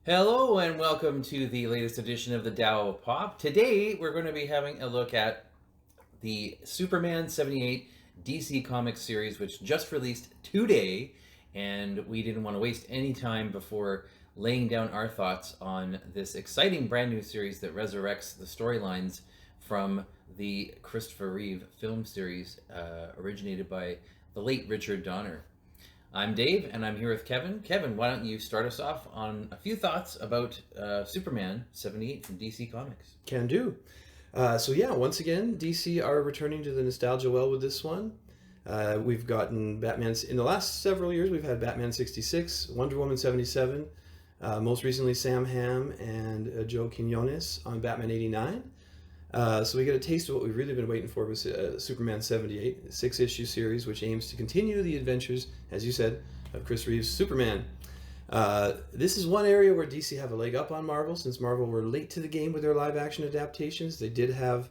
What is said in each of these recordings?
Hello and welcome to the latest edition of the Tao of Pop. Today we're going to be having a look at the Superman 78 DC Comics series, which just released today, and we didn't want to waste any time before laying down our thoughts on this exciting brand new series that resurrects the storylines from the Christopher Reeve film series originated by the late Richard Donner. I'm Dave, and I'm here with Kevin. Kevin, why don't you start us off on a few thoughts about Superman 78 from DC Comics? Can do. Once again, DC are returning to the nostalgia well with this one. We've gotten Batman, in the last several years, we've had Batman 66, Wonder Woman 77, most recently Sam Hamm and Joe Quinones on Batman 89. So we get a taste of what we've really been waiting for with Superman 78, a 6-issue series which aims to continue the adventures, as you said, of Chris Reeve's Superman. This is one area where DC have a leg up on Marvel, since Marvel were late to the game with their live-action adaptations. They did have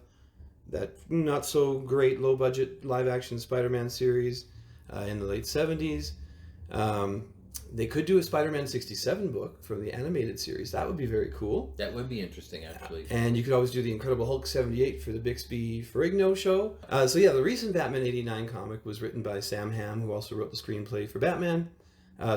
that not-so-great low-budget live-action Spider-Man series in the late 70s. They could do a Spider-Man 67 book from the animated series. That would be very cool. That would be interesting, actually. And you could always do the Incredible Hulk 78 for the Bixby Ferrigno show. The recent Batman 89 comic was written by Sam Hamm, who also wrote the screenplay for Batman,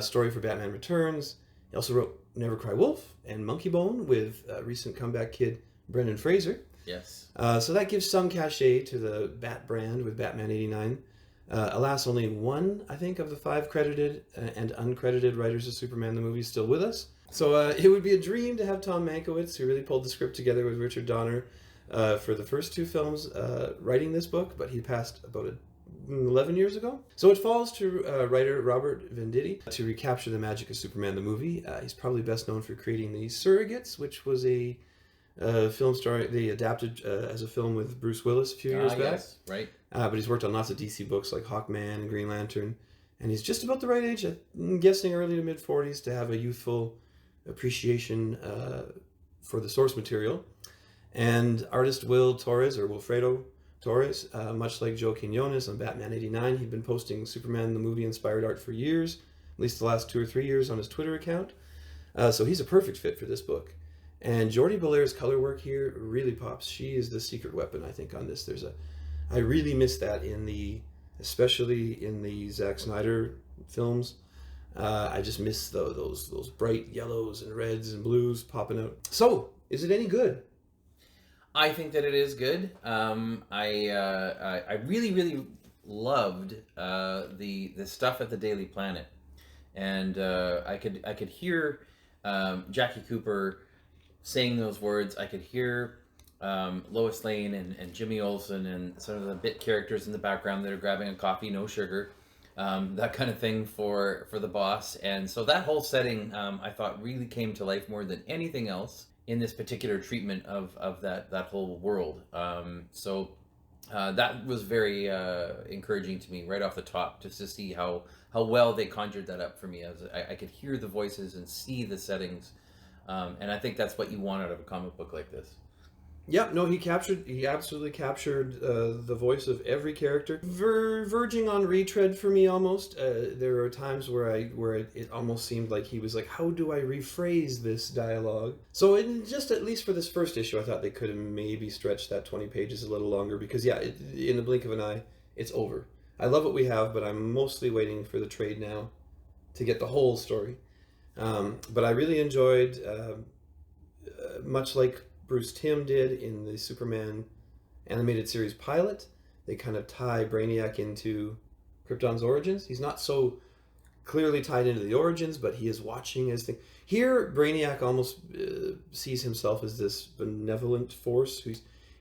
story for Batman Returns. He also wrote Never Cry Wolf and Monkey Bone with recent comeback kid Brendan Fraser. Yes. So that gives some cachet to the Bat brand with Batman 89. Alas, only one, I think, of the 5 credited and uncredited writers of Superman the movie is still with us. So it would be a dream to have Tom Mankiewicz, who really pulled the script together with Richard Donner for the first 2 films, writing this book, but he passed about 11 years ago. So it falls to writer Robert Venditti to recapture the magic of Superman the movie. He's probably best known for creating The Surrogates, which was a film story they adapted as a film with Bruce Willis a few years back. Yes, right. But he's worked on lots of DC books like Hawkman and Green Lantern. And he's just about the right age, I'm guessing early to mid-40s, to have a youthful appreciation for the source material. And artist Wilfredo Torres, much like Joe Quinones on Batman 89, he'd been posting Superman the movie-inspired art for years, at least the last 2 or 3 years on his Twitter account. So he's a perfect fit for this book. And Jordi Belaire's color work here really pops. She is the secret weapon, I think, on this. I really miss that especially in the Zack Snyder films. I just miss those bright yellows and reds and blues popping out. So, is it any good? I think that it is good. I really loved the stuff at the Daily Planet, and I could hear Jackie Cooper saying those words. I could hear Lois Lane and Jimmy Olsen and some of the bit characters in the background that are grabbing a coffee, no sugar, that kind of thing for the boss. And so that whole setting, I thought, really came to life more than anything else in this particular treatment of that whole world. That was very encouraging to me right off the top, just to see how well they conjured that up for me. I could hear the voices and see the settings. And I think that's what you want out of a comic book like this. Yeah, no, he absolutely captured the voice of every character, verging on retread for me almost. There are times where it almost seemed like he was like, how do I rephrase this dialogue? So at least for this first issue, I thought they could have maybe stretched that 20 pages a little longer, because in the blink of an eye, it's over. I love what we have, but I'm mostly waiting for the trade now to get the whole story. But I really enjoyed, much like Bruce Timm did in the Superman animated series pilot, they kind of tie Brainiac into Krypton's origins. He's not so clearly tied into the origins, but he is watching as things. Here, Brainiac almost sees himself as this benevolent force.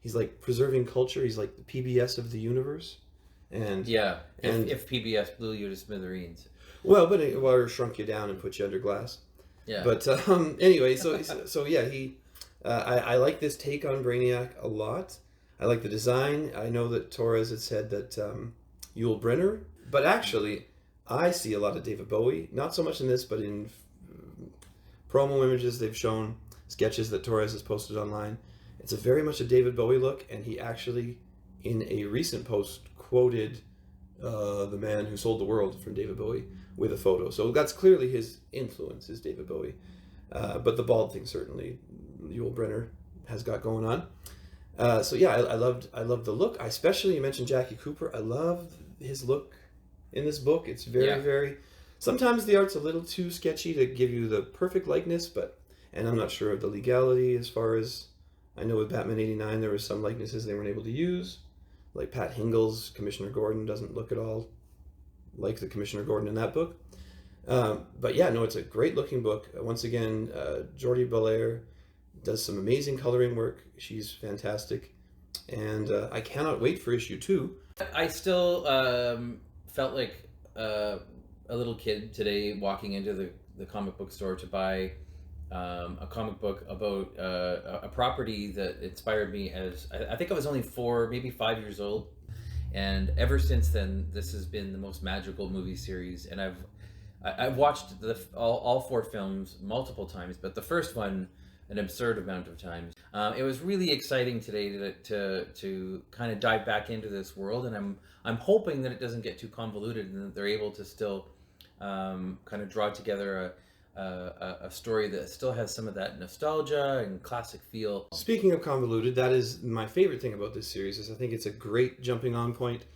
He's like preserving culture. He's like the PBS of the universe. And yeah, if PBS blew you to smithereens. Well, but or shrunk you down and put you under glass. Yeah. But anyway, so yeah, I like this take on Brainiac a lot. I like the design. I know that Torres had said that Yul Brynner, but actually, I see a lot of David Bowie. Not so much in this, but in promo images they've shown, sketches that Torres has posted online. It's very much a David Bowie look, and he actually, in a recent post, quoted The Man Who Sold the World from David Bowie with a photo. So that's clearly his influence, is David Bowie. but the bald thing certainly Yul Brynner has got going on. So yeah, I loved the look. You mentioned Jackie Cooper. I love his look in this book. It's very. Sometimes the art's a little too sketchy to give you the perfect likeness, and I'm not sure of the legality as far as I know with Batman '89 there were some likenesses they weren't able to use, like Pat Hingle's Commissioner Gordon doesn't look at all like the Commissioner Gordon in that book. But yeah, no, it's a great looking book. Once again, Jordi Belair does some amazing coloring work. She's fantastic, and I cannot wait for issue 2. I still felt like a little kid today walking into the comic book store to buy a comic book about a property that inspired me as I think I was only 4, maybe 5 years old, and ever since then this has been the most magical movie series. And I've watched all 4 films multiple times, but the first one an absurd amount of times. It was really exciting today to kind of dive back into this world, and I'm hoping that it doesn't get too convoluted and that they're able to still kind of draw together a story that still has some of that nostalgia and classic feel. Speaking of convoluted, that is my favorite thing about this series. Is I think it's a great jumping on point.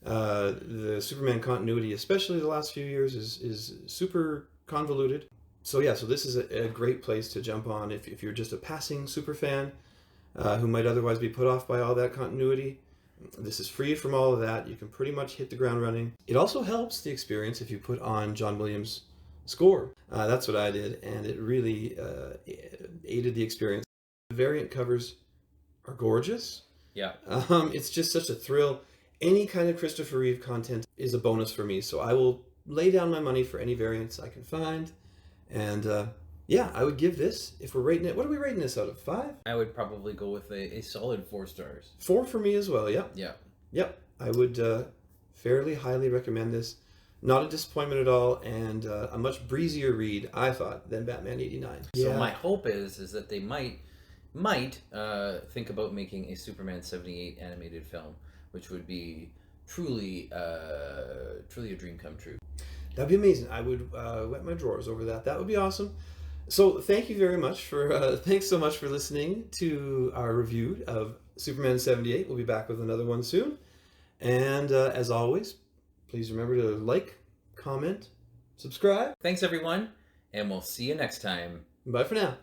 The Superman continuity, especially the last few years, is super convoluted. So yeah, so this is a great place to jump on if you're just a passing super fan who might otherwise be put off by all that continuity. This is free from all of that. You can pretty much hit the ground running. It also helps the experience if you put on John Williams' score. That's what I did, and it really aided the experience. The variant covers are gorgeous. Yeah. It's just such a thrill. Any kind of Christopher Reeve content is a bonus for me, so I will lay down my money for any variants I can find. And yeah, I would give this, if we're rating it, what are we rating this out of 5? I would probably go with a solid 4 stars. 4 for me as well, yeah. Yeah. Yep, I would fairly highly recommend this. Not a disappointment at all, and a much breezier read, I thought, than Batman '89. So my hope is that they might think about making a Superman '78 animated film, which would be truly a dream come true. That'd be amazing. I would wet my drawers over that. That would be awesome. So thank you very much thanks so much for listening to our review of Superman '78. We'll be back with another one soon. And as always, please remember to like, comment, subscribe. Thanks everyone, and we'll see you next time. Bye for now.